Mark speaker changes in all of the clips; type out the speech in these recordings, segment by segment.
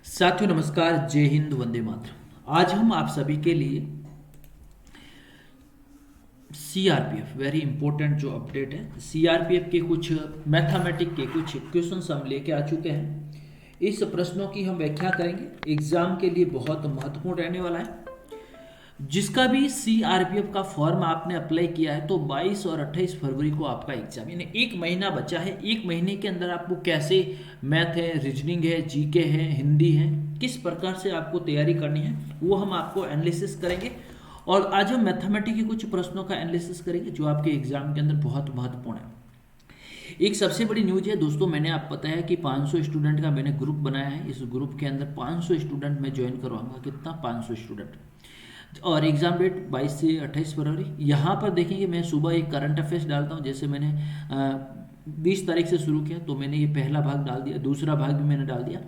Speaker 1: साथियों नमस्कार, जय हिंद, वंदे मातरम। आज हम आप सभी के लिए सीआरपीएफ वेरी इंपॉर्टेंट जो अपडेट है, सीआरपीएफ के कुछ मैथमेटिक के कुछ क्वेश्चंस हम लेके आ चुके हैं। इस प्रश्नों की हम व्याख्या करेंगे। एग्जाम के लिए बहुत महत्वपूर्ण रहने वाला है। जिसका भी सीआरपीएफ का फॉर्म आपने अप्लाई किया है तो 22 और 28 फरवरी को आपका एग्जाम, यानी एक महीना बचा है। एक महीने के अंदर आपको कैसे मैथ है, रीजनिंग है, जीके है, हिंदी है, किस प्रकार से आपको तैयारी करनी है वो हम आपको एनालिसिस करेंगे। और आज हम मैथमेटिक्स के कुछ प्रश्नों का एनालिसिस करेंगे जो आपके एग्जाम के अंदर बहुत महत्वपूर्ण है। एक सबसे बड़ी न्यूज है दोस्तों, मैंने आप पता है कि 500 स्टूडेंट का मैंने ग्रुप बनाया है। इस ग्रुप के अंदर 500 स्टूडेंट मैं ज्वाइन करवाऊंगा। कितना? 500 स्टूडेंट। और एग्ज़ाम डेट 22 से 28 फरवरी। यहाँ पर देखेंगे मैं सुबह एक करंट अफेयर्स डालता हूँ। जैसे मैंने 20 तारीख से शुरू किया तो मैंने ये पहला भाग डाल दिया, दूसरा भाग भी मैंने डाल दिया।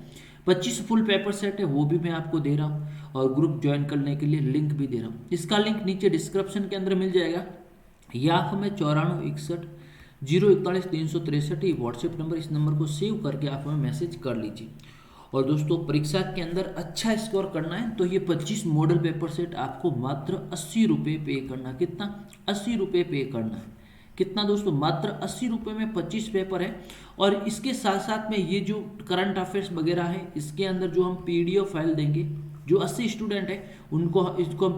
Speaker 1: 25 फुल पेपर सेट है वो भी मैं आपको दे रहा हूँ और ग्रुप ज्वाइन करने के लिए लिंक भी दे रहा हूँ। इसका लिंक नीचे डिस्क्रिप्शन के अंदर मिल जाएगा या हमें 9461 041 363 ये व्हाट्सएप नंबर, इस नंबर को सेव करके आप हमें मैसेज कर लीजिए। और दोस्तों परीक्षा के अंदर अच्छा स्कोर करना है तो ये 25 मॉडल पेपर सेट आपको मात्र 80 रुपये पे करना। कितना? 80 रुपये पे करना है। कितना दोस्तों? मात्र 80 रुपये में 25 पेपर है। और इसके साथ साथ में ये जो करंट अफेयर्स वगैरह है इसके अंदर जो हम पीडीएफ फाइल देंगे, जो 80 स्टूडेंट है उनको इसको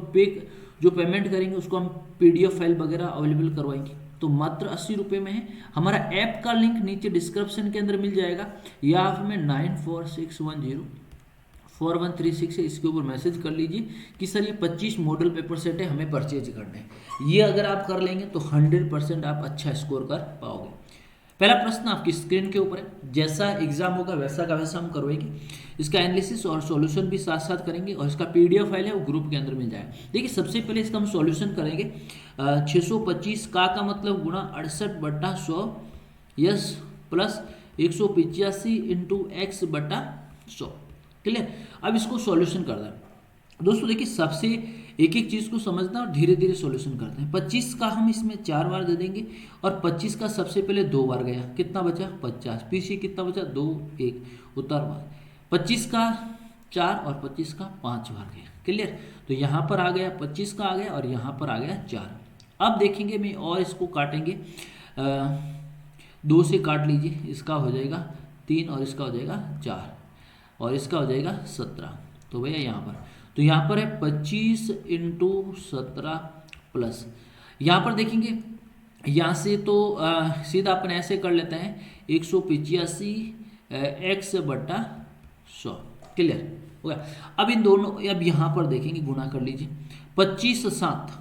Speaker 1: जो पेमेंट करेंगे उसको हम पीडीएफ फाइल वगैरह अवेलेबल करवाएंगे। तो मात्र 80 रुपये में है। हमारा ऐप का लिंक नीचे डिस्क्रिप्शन के अंदर मिल जाएगा या आप हमें 9461041336 है, इसके ऊपर मैसेज कर लीजिए कि सर ये 25 मॉडल पेपर सेट है, हमें परचेज करने हैं। ये अगर आप कर लेंगे तो 100% आप अच्छा स्कोर कर पाओगे। पहला प्रश्न आपकी स्क्रीन के ऊपर है। जैसा एग्जाम होगा वैसा का वैसा हम करवाएंगे। इसका एनालिसिस और सॉल्यूशन भी साथ साथ करेंगे और इसका पीडीएफ फाइल है वो ग्रुप के अंदर मिल जाएगा। देखिए सबसे पहले इसका हम सॉल्यूशन करेंगे। 625 का मतलब गुणा 68/100 यस प्लस 185 इंटू एक्स बटा 100। क्लियर? अब इसको सॉल्यूशन करना है दोस्तों। देखिए सबसे एक एक चीज़ को समझना और धीरे धीरे सॉल्यूशन करते हैं। 25 का हम इसमें 4 बार दे देंगे और 25 का सबसे पहले 2 बार गया, कितना बचा? 50। पीछे कितना बचा? 2 1 उतार बार। 25 का 4 और 25 का 5 बार गया। क्लियर? तो यहाँ पर आ गया 25 का आ गया और यहाँ पर आ गया 4। अब देखेंगे मैं और इसको काटेंगे। 2 से काट लीजिए, इसका हो जाएगा 3 और इसका हो जाएगा 4 और इसका हो जाएगा 17। तो भैया यहाँ पर तो यहाँ पर है 25 इंटू 17 प्लस, यहाँ पर देखेंगे यहाँ से तो सीधा अपन ऐसे कर लेते हैं 185 एक्स बटा 100। क्लियर हो गया? अब इन दोनों, अब यहाँ पर देखेंगे गुणा कर लीजिए। 25 7,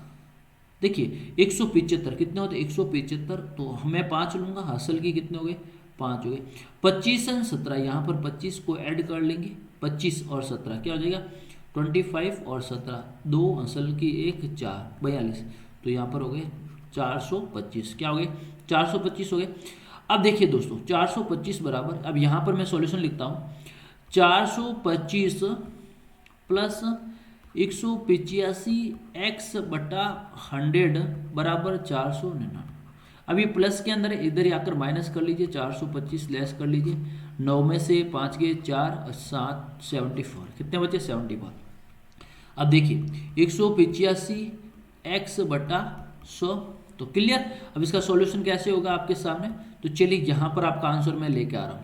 Speaker 1: देखिए 175 कितने होते? 175। तो मैं 5 लूँगा, हासिल की कितने हो गए? 5 हो गए। 25 और 17, यहाँ पर 25 को ऐड कर लेंगे। 25 और 17 क्या हो जाएगा? 25 और 17, 2 असल की 1 4 42। तो यहाँ पर हो गए 425। क्या हो गए? 425 हो गए। अब देखिए दोस्तों 425 बराबर, अब यहाँ पर मैं सॉल्यूशन लिखता हूँ। 425 प्लस 185 एक्स बटा 100 बराबर 499। अब ये प्लस के अंदर इधर ही आकर माइनस कर लीजिए। 425 लेस कर लीजिए। 9 में से 5 गए 4 और 7 74। कितने बचे? 74। अब देखिए 185 एक्स बटा 100। तो क्लियर? अब इसका सॉल्यूशन कैसे होगा आपके सामने? तो चलिए यहाँ पर आपका आंसर मैं लेके आ रहा हूँ।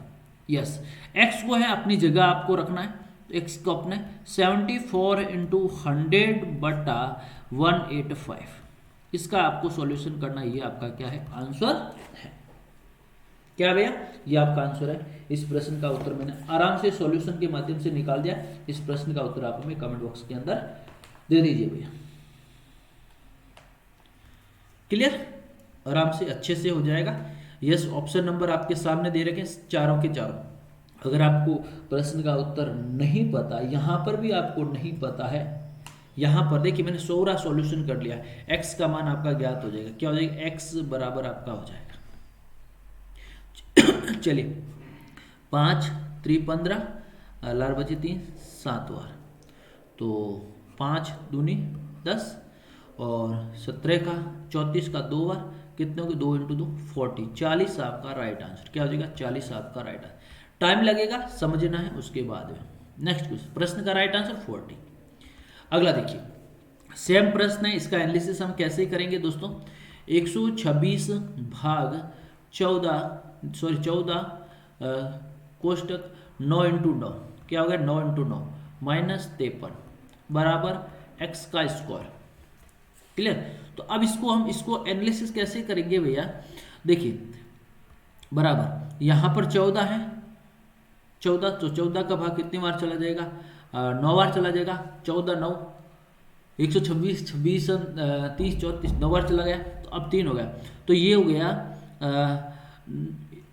Speaker 1: यस, एक्स को है अपनी जगह आपको रखना है। तो एक्स को अपने 74 इंटू 100 बटा 185, इसका आपको सॉल्यूशन करना। ये आपका क्या है? आंसर है। क्या भैया? ये आपका आंसर है। इस प्रश्न का उत्तर मैंने आराम से सॉल्यूशन के माध्यम से निकाल दिया। इस प्रश्न का उत्तर आप हमें कमेंट बॉक्स के अंदर दे दीजिए भैया। क्लियर? आराम से अच्छे से हो जाएगा। यस, ऑप्शन नंबर आपके सामने दे रखे चारों के चारों। अगर आपको प्रश्न का उत्तर नहीं पता, यहाँ पर भी आपको नहीं पता है, यहाँ पर देखिए मैंने सोरा सॉल्यूशन कर लिया। एक्स का मान आपका ज्ञात हो जाएगा। क्या हो जाएगा? एक्स बराबर आपका हो जाएगा, चलिए 5 3 15 लार बचे 3 7 बार। तो 5 दूनी 10 और 17 का 34 का 2 बार, कितने हो गए? 2 इंटू 2 40। 40 आपका राइट आंसर। क्या हो जाएगा? 40 आपका राइट आंसर। टाइम लगेगा, समझना है उसके बाद में। नेक्स्ट क्वेश्चन, प्रश्न का राइट आंसर 40। अगला देखिए, सेम प्रश्न है, इसका एनालिसिस हम कैसे करेंगे दोस्तों। 126 भाग 14 कोष्टक 9 इंटू 9 क्या हो गया, 9 इंटू 9 -53 बराबर x का स्क्वायर। क्लियर। तो अब इसको एनालिसिस कैसे करेंगे भैया, देखिए बराबर यहाँ पर 14 है, 14 तो 14 का भाग कितनी बार चला जाएगा, 9 बार चला जाएगा। 14 9 126 26 30 34 9 बार चला गया, तो अब 3 हो गया, तो ये हो गया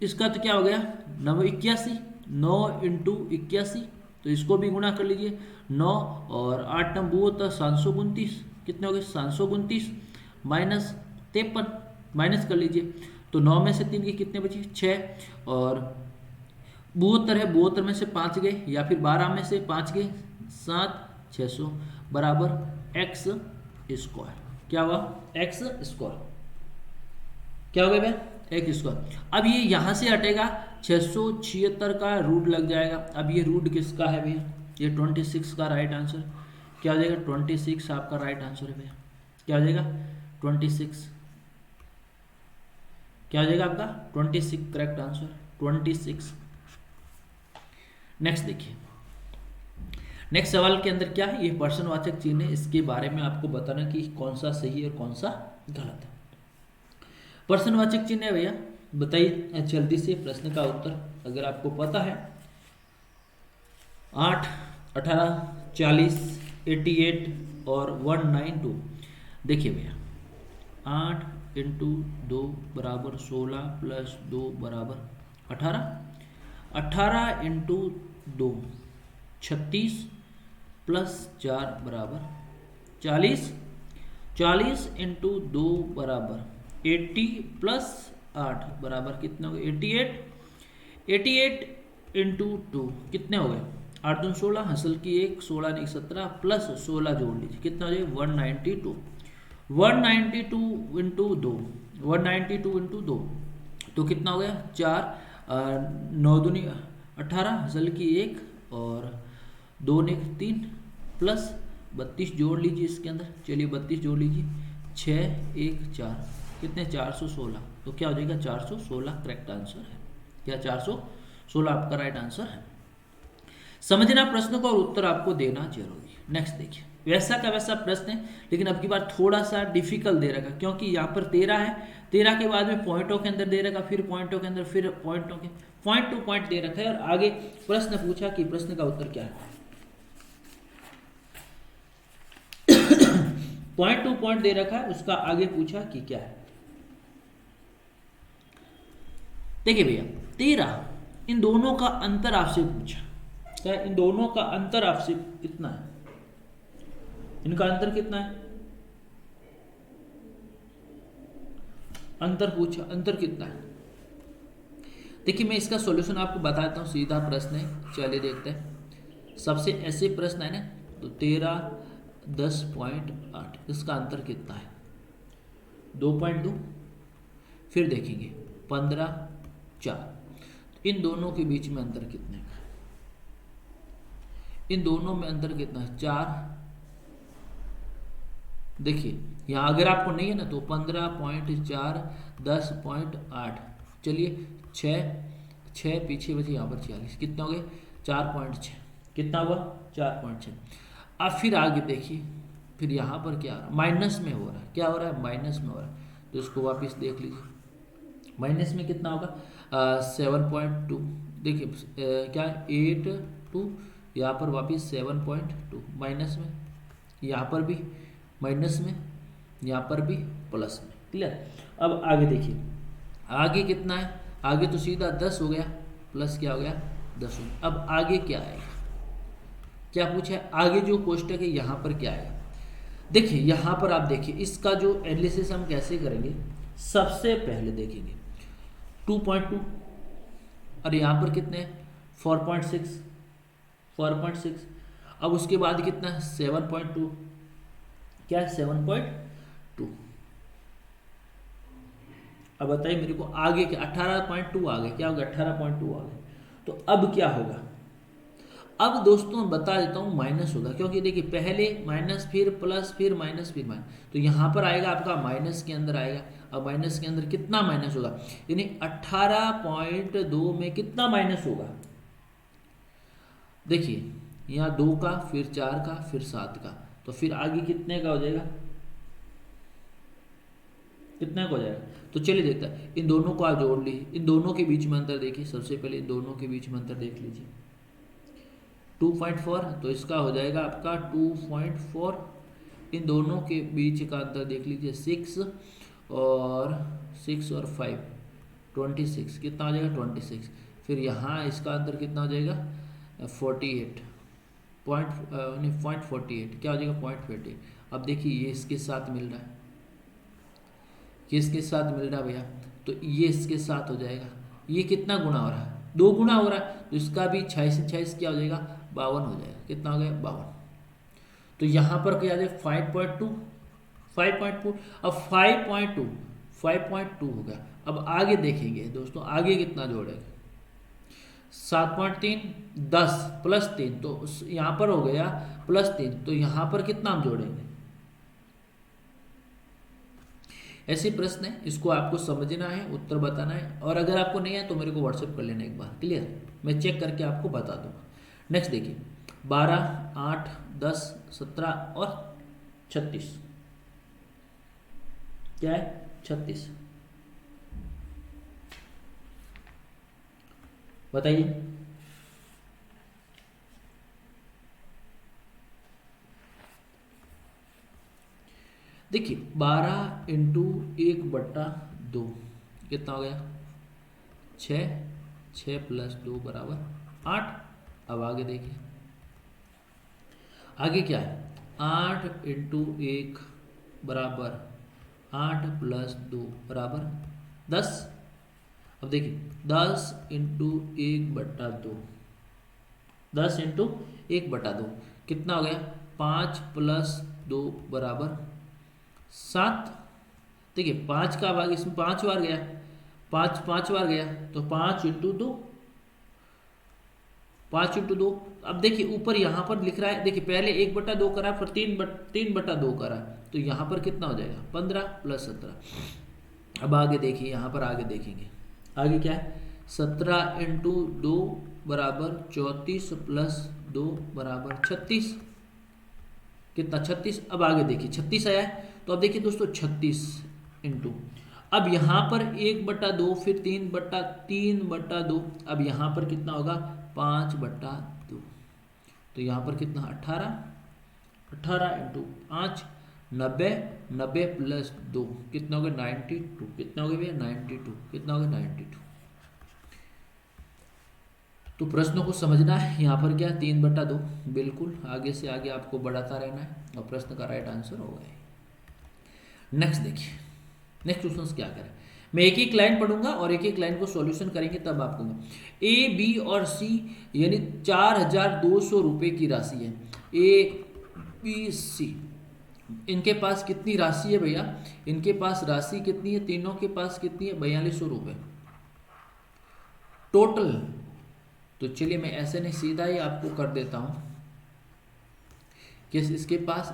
Speaker 1: इसका तो क्या हो गया 9 81, 9 इंटू 81, तो इसको भी गुणा कर लीजिए। 9 और 8 9 वो 729, कितने हो गए 729 -53 माइनस कर लीजिए, तो 9 में से 3 के कितने बचे 6, और 72 है, 72 में से 5 गए, या फिर 12 में से 5 गए 7, 600 बराबर x स्क्वायर। क्या हुआ x स्क्वायर, क्या हो गया भैया x स्क्वायर। अब ये यहाँ से हटेगा 676 का रूट लग जाएगा। अब ये रूट किसका है भैया, ये 26 का राइट आंसर क्या हो जाएगा, 26 आपका राइट आंसर है भैया। क्या हो जाएगा 26, क्या हो जाएगा आपका 26 करेक्ट आंसर 26। नेक्स्ट देखिए, नेक्स्ट सवाल के अंदर क्या है, ये प्रश्नवाचक चिन्ह है, इसके बारे में आपको बताना कि कौन सा सही है और कौन सा गलत है। प्रश्नवाचक चिन्ह है भैया, बताइए जल्दी से प्रश्न का उत्तर अगर आपको पता है। 8 18 40 88 और 192। देखिए भैया 8 इंटू 2 बराबर 16 प्लस 2 बराबर 18, 18 इंटू 2 36 प्लस 4 बराबर 40, 40 इंटू 2 बराबर 80 प्लस 8 बराबर कितने हो गए 88, 88 इंटू 2 कितने हो गए 8 2 16, हंसल की 1 16 नहीं 17 प्लस 16 जोड़ लीजिए कितना हो जाएगा 192, 192 इंटू 2, 192 इंटू 2 तो कितना हो गया 4 9 दूनी 18, हंसल की 1 और 2 ने 3 प्लस 32 जोड़ लीजिए इसके अंदर, चलिए 32 जोड़ लीजिए 6 1 4 कितने 416, तो क्या हो जाएगा 416 करेक्ट आंसर है। क्या 416 आपका राइट आंसर है। समझना प्रश्न को और उत्तर आपको देना जरूरी है। नेक्स्ट देखिए, वैसा का वैसा प्रश्न है, लेकिन अब की बार थोड़ा सा डिफिकल्ट दे रखा, क्योंकि यहाँ पर 13 है, 13 के बाद में पॉइंटों के अंदर दे रखा, फिर पॉइंटों के अंदर, फिर पॉइंटों के पॉइंट टू पॉइंट दे रखा है, और आगे प्रश्न पूछा कि प्रश्न का उत्तर क्या है। पॉइंट टू पॉइंट दे रखा है, उसका आगे पूछा कि क्या है। देखिए भैया 13, इन दोनों का अंतर आपसे पूछा, क्या इन दोनों का अंतर आपसे कितना है, इनका अंतर कितना है, अंतर पूछा, अंतर कितना है। देखिए मैं इसका सॉल्यूशन आपको बताता हूँ, सीधा प्रश्न है, चलिए देखते हैं। सबसे ऐसे प्रश्न है ना, तो 13 10.8, इसका अंतर कितना है 2.2, फिर देखेंगे 15 4, इन दोनों के बीच में अंतर कितने का, इन दोनों में अंतर कितना है 4। देखिए यहाँ अगर आपको नहीं है ना, तो 15.4 10.8, चलिए 6 पीछे बचे, यहाँ पर 46, कितना हो गए 4.6, कितना हुआ 4.6। अब फिर आगे देखिए, फिर यहाँ पर क्या हो रहा है, माइनस में हो रहा है, क्या हो रहा है माइनस में हो रहा है, तो इसको वापस देख लीजिए, माइनस में कितना होगा 7.2, देखिए क्या 8 2, यहाँ पर वापस 7.2 माइनस में, यहाँ पर भी माइनस में, यहाँ पर भी प्लस में। क्लियर। अब आगे देखिए, आगे कितना है, आगे तो सीधा 10 हो गया, प्लस क्या हो गया 10 हो गया। अब आगे क्या आएगा, क्या पूछा है, आगे जो कोष्टक है यहाँ पर क्या आएगा। देखिए यहाँ पर आप देखिए, इसका जो एनालिसिस हम कैसे करेंगे, सबसे पहले देखेंगे 2.2, और यहाँ पर कितने 4.6, 4.6, अब उसके बाद कितना 7.2, क्या है 7.2। अब बताइए मेरे को आगे क्या, 18.2 आ गए, क्या होगा 18.2 आ गए, तो अब क्या होगा, अब दोस्तों बता देता हूँ माइनस होगा, क्योंकि देखिए पहले माइनस फिर प्लस फिर माइनस फिर माइनस, तो यहाँ पर आएगा आपका माइनस के अंदर आएगा। अब माइनस के अंदर कितना माइनस होगा, यानी 18.2 में कितना माइनस होगा, देखिए यहाँ 2 का फिर 4 का फिर 7 का, तो फिर आगे कितने का हो जाएगा, कितना का हो जाएगा। तो चलिए देखते हैं, इन दोनों को आप जोड़ लीजिए, इन दोनों के बीच में अंतर देखिए, सबसे पहले इन दोनों के बीच में अंतर देख लीजिए 2.4, तो इसका हो जाएगा आपका 2.4। इन दोनों के बीच का अंतर देख लीजिए 6 और 5 26, कितना हो जाएगा 26। फिर यहाँ इसका अंतर कितना हो जाएगा 48 पॉइंट 48, क्या हो जाएगा 0.48। अब देखिए ये इसके साथ मिल रहा है, ये इसके साथ मिल रहा है भैया, तो ये इसके साथ हो जाएगा, ये कितना गुना हो रहा है 2 गुना हो रहा है, तो इसका भी 26 क्या हो जाएगा 52 हो जाएगा, कितना हो गया 52। तो यहाँ पर क्या आ जाएगा 5.2 अब 5.2 हो गया। अब आगे देखेंगे दोस्तों, आगे कितना जोड़ेगा 7.3 10 प्लस 3, तो यहाँ पर हो गया +3, तो यहाँ पर कितना हम जोड़ेंगे। ऐसे प्रश्न है, इसको आपको समझना है, उत्तर बताना है, और अगर आपको नहीं है तो मेरे को व्हाट्सएप कर लेना एक बार, क्लियर, मैं चेक करके आपको बता दूंगा। नेक्स्ट देखिए 12 8 10 17 और 36, क्या है 36, बताइए। देखिए 12 इंटू 1/2 कितना हो गया 6, 6 + 2 = 8। अब आगे देखिए, आगे क्या है 8 इंटू 1 बराबर 8 + 2 = 10। अब देखिए 10 इंटू 1/2, 10 इंटू 1/2 कितना हो गया 5 + 2 = 7। देखिए 5 का भाग इसमें 5 बार गया, 5 बार गया, तो 5 इंटू 2, 5 इंटू 2। अब देखिए ऊपर यहाँ पर लिख रहा है, देखिए पहले 1/2 करा, फिर 3/2 करा, तो यहाँ पर कितना हो जाएगा 15 + 17। अब आगे देखिए, यहाँ पर आगे देखेंगे, आगे क्या है 17 इंटू 2 = 34 + 2 = 36, कितना 36। अब आगे देखिए 36 आया है, तो अब देखिए दोस्तों 36 इंटू, अब यहाँ पर 1/2 फिर 3/2, अब यहाँ पर कितना होगा 5/2, तो यहाँ पर कितना 18 इंटू 5 90, 90 + 2 कितना हो गया 92, कितना हो गया भैया 92, कितना हो गया 92। तो प्रश्नों को समझना है, यहाँ पर क्या 3/2, बिल्कुल आगे से आगे आपको बढ़ाता रहना है, और प्रश्न का राइट आंसर होगा। नेक्स्ट देखिए, नेक्स्ट क्वेश्चन क्या करें, मैं एक एक लाइन पढ़ूंगा और एक एक लाइन को सॉल्यूशन करेंगे, तब आपको ए बी और सी यानी 4200 रुपये की राशि है, ए बी सी, इनके पास कितनी राशि है भैया, इनके पास राशि कितनी है, तीनों के पास कितनी है 4200 रुपये टोटल। तो चलिए मैं ऐसे नहीं सीधा ही आपको कर देता हूं कि इसके पास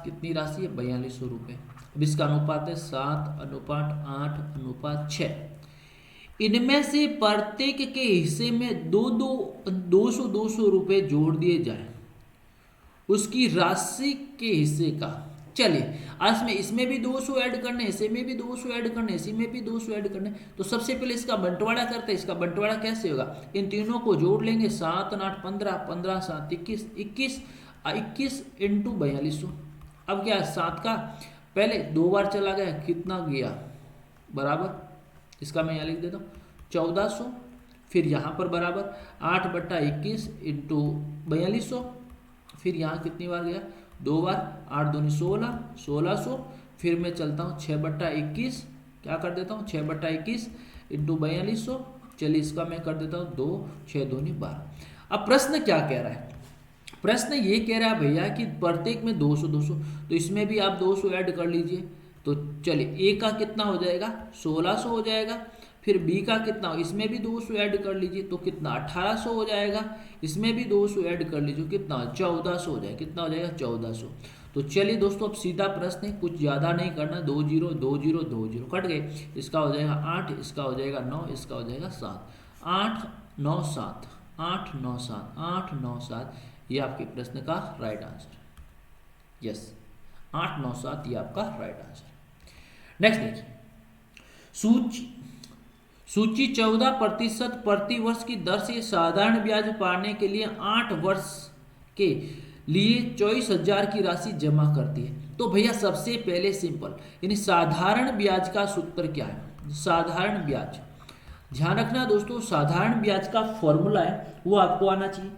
Speaker 1: कितनी राशि है 4200 रुपये। अब इसका अनुपात है 7:8:6। इनमें से प्रत्येक के हिस्से में 200 रुपये जोड़ दिए जाए उसकी राशि के हिस्से का। चलिए आज में इसमें भी 200 ऐड करने, इसी में भी 200 ऐड करने, इसी में भी 200 ऐड करने, तो सबसे पहले इसका बंटवारा करते हैं। इसका बंटवारा कैसे होगा, इन तीनों को जोड़ लेंगे, 7 8 15, 15 7 21, 21 इंटू 4200। अब क्या 7 का पहले 2 बार चला गया, कितना गया बराबर, इसका मैं यहाँ लिख देता हूँ 1400, फिर यहाँ पर बराबर 8/21 इंटू 4200, फिर यहाँ कितनी बार गया 2 बार, 8 दूनी 16, 1600, फिर मैं चलता हूँ 6/21, क्या कर देता हूँ 6/21 इंटू 4200। चलिए इसका मैं कर देता हूँ 2, 6 दूनी 12। अब प्रश्न क्या कह रहा है, प्रश्न ये कह रहा है भैया कि प्रत्येक में 200, तो इसमें भी आप 200 ऐड कर लीजिए। तो चलिए ए का कितना हो जाएगा 1600 हो जाएगा, फिर बी का कितना, इसमें भी 200 ऐड कर लीजिए तो कितना 1800 हो जाएगा, इसमें भी 200 ऐड कर लीजिए कितना 1400 हो जाएगा, कितना हो जाएगा 1400। तो चलिए दोस्तों अब सीधा प्रश्न है, कुछ ज़्यादा नहीं करना, 2 0 2 0 2 0 कट गए, इसका हो जाएगा 8, इसका हो जाएगा 9, इसका हो जाएगा 7, 8 9 7 8 9 7 8 9 7, ये आपके प्रश्न का राइट आंसर। यस 8 9 7 ये आपका राइट आंसर। नेक्स्ट देखिए सूची 14% प्रति वर्ष की दर से साधारण ब्याज पाने के लिए 8 वर्ष के लिए 24,000 की राशि जमा करती है। तो भैया सबसे पहले सिंपल, यानी साधारण ब्याज का सूत्र क्या है, साधारण ब्याज, ध्यान रखना दोस्तों, साधारण ब्याज का फॉर्मूला है वो आपको आना चाहिए।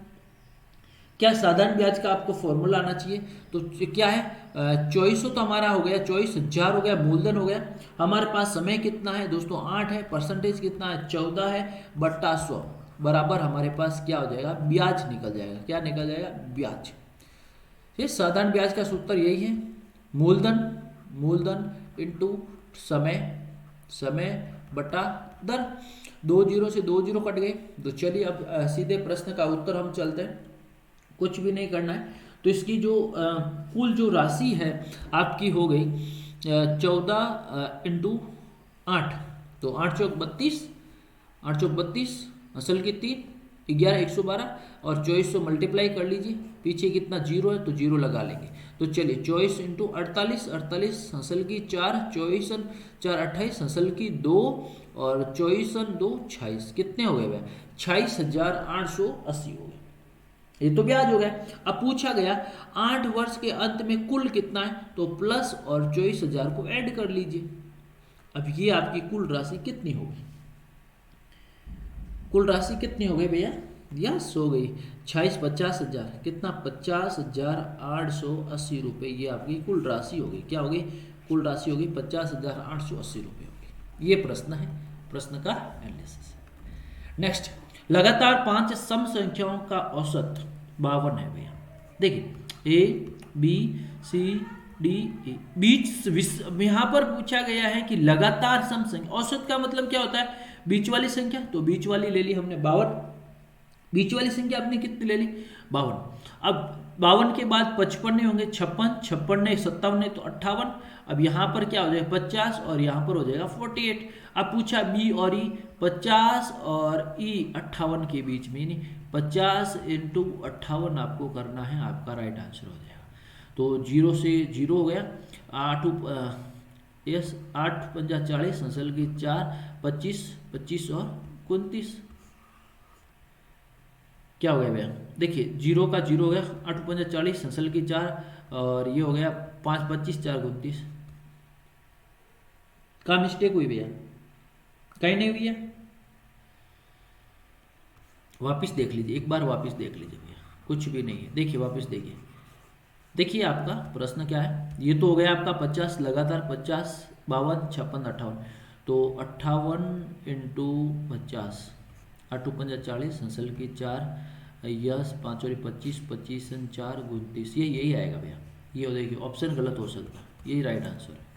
Speaker 1: क्या साधारण ब्याज का आपको फॉर्मूला आना चाहिए, तो क्या है 2400 तो हमारा हो गया, 24,000 हो गया, मूलधन हो गया, हमारे पास समय कितना है दोस्तों 8 है, परसेंटेज कितना है 14 है, बट्टा 100 बराबर हमारे पास क्या हो जाएगा, ब्याज निकल जाएगा, क्या निकल जाएगा, ब्याज। ये साधारण ब्याज का सूत्र यही है, मूलधन इंटू समय बटा दर, 2 0 से 2 0 कट गए। तो चलिए अब सीधे प्रश्न का उत्तर हम चलते हैं, कुछ भी नहीं करना है। तो इसकी जो कुल जो राशि है आपकी हो गई 14 इंटू 8, तो 8 चौक 32, 8 चौक 32, असल की 3, 11 112 और 2400 मल्टीप्लाई कर लीजिए, पीछे कितना 0 है तो 0 लगा लेंगे। तो चलिए 24 इंटू 48, 48 हसल की 4, 24 4 28 हसल की 2 और 24 2 26, कितने हो गए भाई 26,880 हो गए, ये तो ब्याज हो गया। अब पूछा गया 8 वर्ष के अंत में कुल कितना है, तो प्लस और 24,000 को ऐड कर लीजिए। अब ये आपकी कुल राशि कितनी होगी, कुल राशि कितनी हो गई भैया, यस हो गई 50,000, कितना 50,880 रुपये, ये आपकी कुल राशि होगी, क्या होगी, कुल राशि होगी 50,880 रुपये होगी। ये प्रश्न है, प्रश्न का एनालिसिस। नेक्स्ट, लगातार 5 सम संख्याओं का औसत 52 है भैया। देखिए A B C D A, बीच यहाँ पर पूछा गया है कि लगातार सम संख्या, औसत का मतलब क्या होता है, बीच वाली संख्या, तो बीच वाली ले ली हमने 52, बीच वाली संख्या आपने कितनी ले ली 52। अब 52 के बाद 55 होंगे, 56, 56 नहीं 57 तो 58। अब यहाँ पर क्या हो जाएगा 50 और यहाँ पर हो जाएगा 48। अब पूछा बी और ई, 50 और ई 58 के बीच में, नहीं 50 इंटू 58 आपको करना है, आपका राइट आंसर हो जाएगा। तो 0 से 0 हो गया, 8 5 40 हंसल की 4, 25 25 और 29, क्या हो गया भैया, देखिए 0 का 0 हो गया, 8 5 40 हंसल की 4 और ये हो गया 5 25 4 29, का मिस्टेक हुई भैया, कहीं नहीं हुई है, वापस देख लीजिए, एक बार वापस देख लीजिए भैया, कुछ भी नहीं है, देखिए वापस देखिए, देखिए आपका प्रश्न क्या है, ये तो हो गया आपका 50 लगातार 50 52 56 58, तो 58 इंटू 50, 8 5 40 हंसल की 4, यस 5 और 25 25 4 29, ये यही आएगा भैया, ये हो देखिए ऑप्शन गलत हो सकता है, यही राइट आंसर है।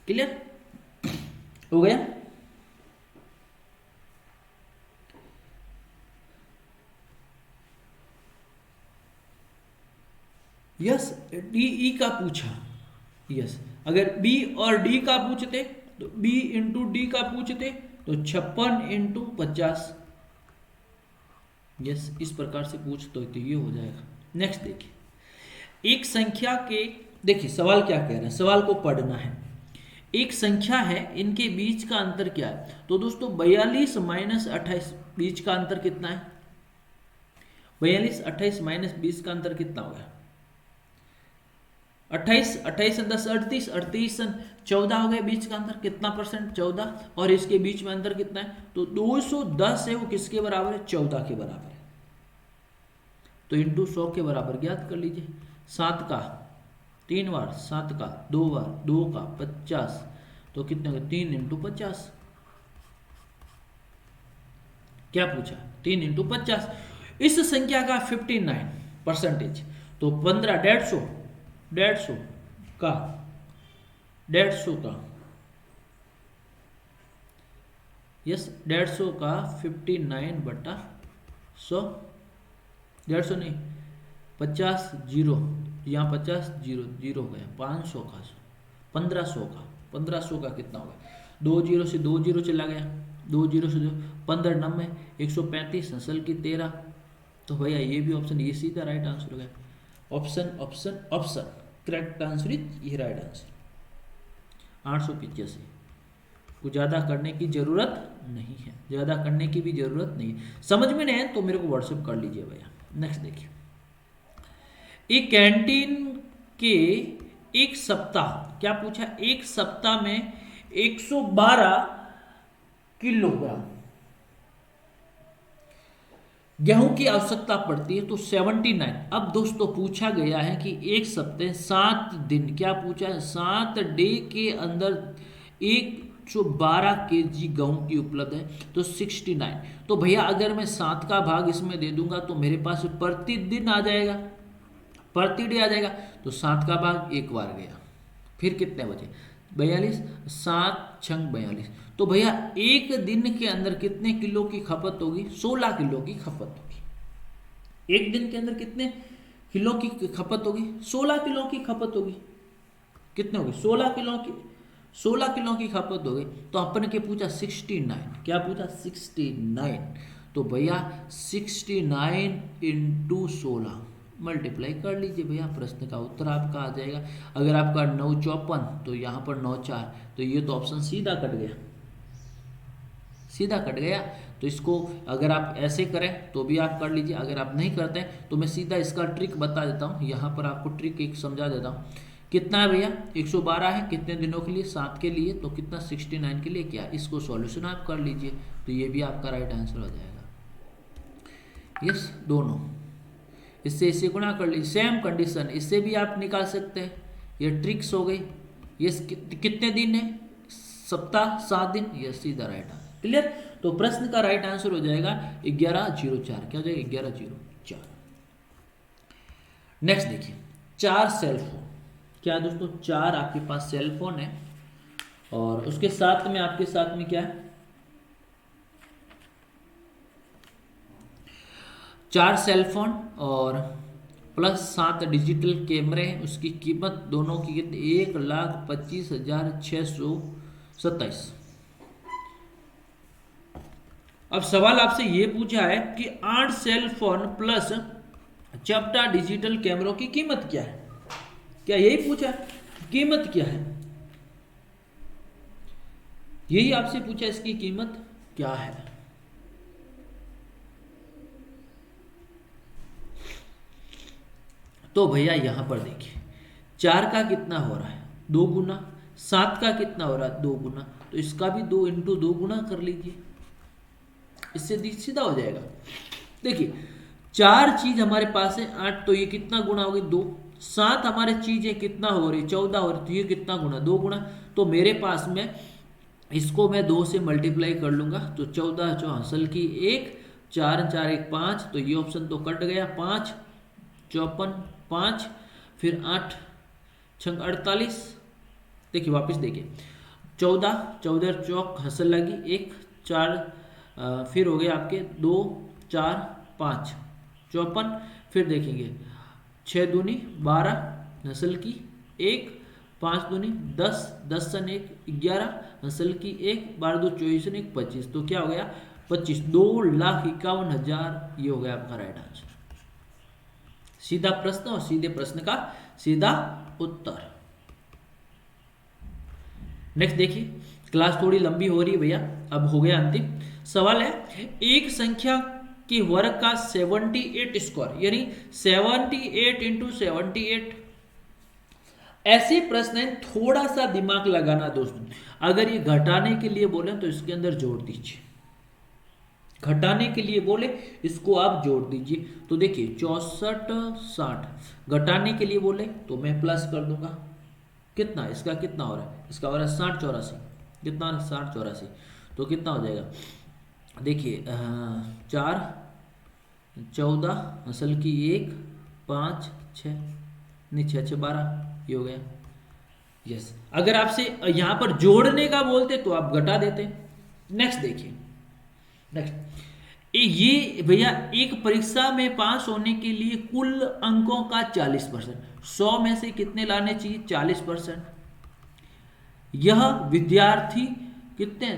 Speaker 1: क्लियर हो गया। यस डी ई का पूछा, यस अगर बी और डी का पूछते तो बी इंटू डी का पूछते तो 56 इंटू 50, यस इस प्रकार से पूछते तो ये हो जाएगा। नेक्स्ट देखिए, एक संख्या के, देखिए सवाल क्या कह रहे हैं, सवाल को पढ़ना है, एक संख्या है इनके बीच का अंतर क्या है, तो दोस्तों 42 माइनस 28 बीच का अंतर कितना है, 42 28 माइनस 20 का अंतर कितना हो गया 28 28 10 38 38 14 हो गए, बीच का अंतर कितना परसेंट 14, और इसके बीच में अंतर कितना है, तो 210 है, वो किसके बराबर है 14 के बराबर है, तो इंटू 100 के बराबर ज्ञात कर लीजिए। 7 का 3 बार, 7 का 2 बार, 2 का 50, तो कितने हो गए 3 इंटू 50, क्या पूछा 3 इंटू 50, इस संख्या का 59%, तो 15 150 का यस 150 का 59/100, 150 नहीं 50 जीरो, यहाँ 50 जीरो जीरो हो गया, 500 का 1500 का 1500 का कितना होगा, 2 जीरो से 2 जीरो चला गया, 2 जीरो से 2 15 90 135 नस्ल की 13। तो भैया ये भी ऑप्शन, ये सीधा राइट आंसर हो गया। Option option option correct answer is ये राइट आंसर 885। कुछ ज़्यादा करने की ज़रूरत नहीं है, ज़्यादा करने की भी ज़रूरत नहीं है। समझ में नहीं है तो मेरे को व्हाट्सएप कर लीजिए भैया। नेक्स्ट देखिए, एक कैंटीन के एक सप्ताह, क्या पूछा, एक सप्ताह में 112 किलोग्राम गेहूं की आवश्यकता पड़ती है, तो 79। अब दोस्तों पूछा गया है कि एक सप्ताह 7 दिन, क्या पूछा है, 7 डे के अंदर 112 kg गेहूं की उपलब्ध है, तो 69। तो भैया अगर मैं 7 का भाग इसमें दे दूंगा तो मेरे पास प्रतिदिन आ जाएगा, प्रति डे आ जाएगा। तो 7 का भाग एक बार गया, फिर कितने बचे 42, 7 छंग 42। तो भैया एक दिन के अंदर कितने किलो की खपत होगी, 16 किलो की खपत होगी। एक दिन के अंदर कितने किलो की खपत होगी, 16 किलो की खपत होगी। कितने होगी, 16 किलो की, 16 किलो की खपत होगी। तो अपन के पूछा 69, क्या पूछा 69। तो भैया 69 × 16 मल्टीप्लाई कर लीजिए भैया, प्रश्न का उत्तर आपका आ जाएगा। अगर आपका 954 तो यहाँ पर 94, तो ये तो ऑप्शन सीधा कट गया, सीधा कट गया। तो इसको अगर आप ऐसे करें तो भी आप कर लीजिए, अगर आप नहीं करते हैं तो मैं सीधा इसका ट्रिक बता देता हूँ। यहाँ पर आपको ट्रिक एक समझा देता हूँ। कितना है भैया, 112 है, कितने दिनों के लिए, 7 के लिए, तो कितना 69 के लिए, क्या इसको सॉल्यूशन आप कर लीजिए, तो ये भी आपका राइट आंसर हो जाएगा। यस दोनों, इससे इसे गुणा कर लीजिए, सेम कंडीशन, इससे भी आप निकाल सकते हैं। ये ट्रिक्स हो गई। ये कितने दिन है, सप्ताह 7 दिन, ये सीधा राइट आंसर। क्लियर। तो प्रश्न का राइट आंसर हो जाएगा 1104, क्या हो जाएगा 1104। नेक्स्ट देखिए, 4 सेल फोन, क्या दोस्तों 4 आपके पास सेल फोन है, और उसके साथ में आपके साथ में क्या है, 4 सेल फोन और प्लस 7 डिजिटल कैमरे, उसकी कीमत दोनों की कितनी, 1,25,627। अब सवाल आपसे ये पूछा है कि 8 सेल फोन प्लस 4 डिजिटल कैमरों की कीमत क्या है, क्या यही पूछा है, कीमत क्या है, यही आपसे पूछा, इसकी कीमत क्या है। तो भैया यहां पर देखिए, 4 का कितना हो रहा है 2 गुना, 7 का कितना हो रहा है 2 गुना, तो इसका भी 2 × 2 गुना कर लीजिए, इससे सीधा हो जाएगा। देखिए 4 चीज हमारे पास है 8, तो ये कितना गुना हो गई 2, 7 हमारे चीज है कितना हो रही 14 हो रही, तो ये कितना गुना 2 गुना। तो मेरे पास में इसको मैं 2 से मल्टीप्लाई कर लूंगा, तो 14 चौ हसल की 1, 4 4 1 5, तो ये ऑप्शन तो कट गया, 5 54 5, फिर 8 छंग 48। देखिए वापस देखिए, 14 14 चौक हसल लगी 1 4, फिर हो गए आपके 2 4 5 54, फिर देखेंगे 6 दूनी 12 नस्ल की 1, 5 दूनी 10 10 सन 1 11 नस्ल की 1, 12 2 24 1 25, तो क्या हो गया 25, 2,51,000, ये हो गया आपका राइट आंसर। सीधा प्रश्न और सीधे प्रश्न का सीधा उत्तर। नेक्स्ट देखिए, क्लास थोड़ी लंबी हो रही है भैया, अब हो गया अंतिम सवाल है, एक संख्या के वर्ग का 78 स्क्वायर, यानी 78 × 78। ऐसे प्रश्न है, थोड़ा सा दिमाग लगाना दोस्तों। अगर ये घटाने के लिए बोले तो इसके अंदर जोड़ दीजिए, घटाने के लिए बोले इसको आप जोड़ दीजिए। तो देखिए 64 60, घटाने के लिए बोले तो मैं प्लस कर दूंगा, कितना इसका कितना हो रहा है, इसका हो रहा है 60 84, कितना 60 84, तो कितना हो जाएगा, देखिए 4 14 असल की 1 5 6 नहीं 6 6 12, ये हो गया। यस, अगर आपसे यहाँ पर जोड़ने का बोलते तो आप घटा देते, नेक्स्ट देखिए, नेक्स्ट ये भैया एक परीक्षा में पास होने के लिए कुल अंकों का 40%, 100 में से कितने लाने चाहिए? 40%। यह विद्यार्थी कितने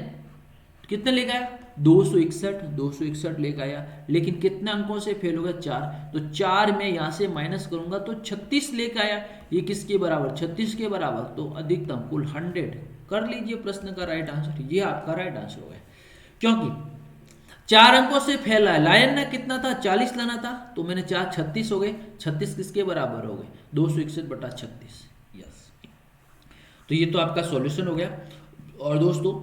Speaker 1: कितने लेकर आया? 261 लेकर आया, लेकिन कितने अंकों से फेल हो गया? 4। तो 4 में यहां से माइनस करूंगा तो 36 लेकर आया। ये किसके बराबर? 36 के बराबर। तो अधिकतम कुल 100 कर लीजिए प्रश्न का राइट आंसर। ये आपका राइट आंसर हो गया, क्योंकि 4 अंकों से फैला है। लायन ना कितना था? 40 लाना था, तो मैंने 4 36 हो गए। 36 किसके बराबर हो गए? 261/36। यस, तो ये तो आपका सॉल्यूशन हो गया। और दोस्तों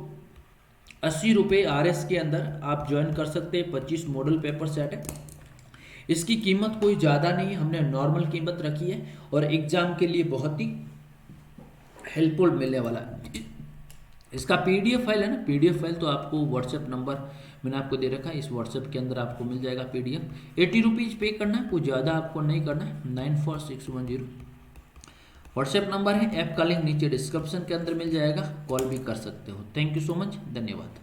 Speaker 1: 80 रुपये RS के अंदर आप ज्वाइन कर सकते हैं। 25 मॉडल पेपर सेट है। इसकी कीमत कोई ज़्यादा नहीं है, हमने नॉर्मल कीमत रखी है और एग्जाम के लिए बहुत ही हेल्पफुल मिलने वाला है। इसका PDF फाइल है ना, PDF फाइल तो आपको व्हाट्सएप नंबर मैंने आपको दे रखा है, इस व्हाट्सएप के अंदर आपको मिल जाएगा PDF। 80 रुपीज़ पे करना है, कुछ ज़्यादा आपको नहीं करना है। 94610 व्हाट्सएप नंबर है। ऐप का लिंक नीचे डिस्क्रिप्शन के अंदर मिल जाएगा, कॉल भी कर सकते हो। थैंक यू सो मच, धन्यवाद।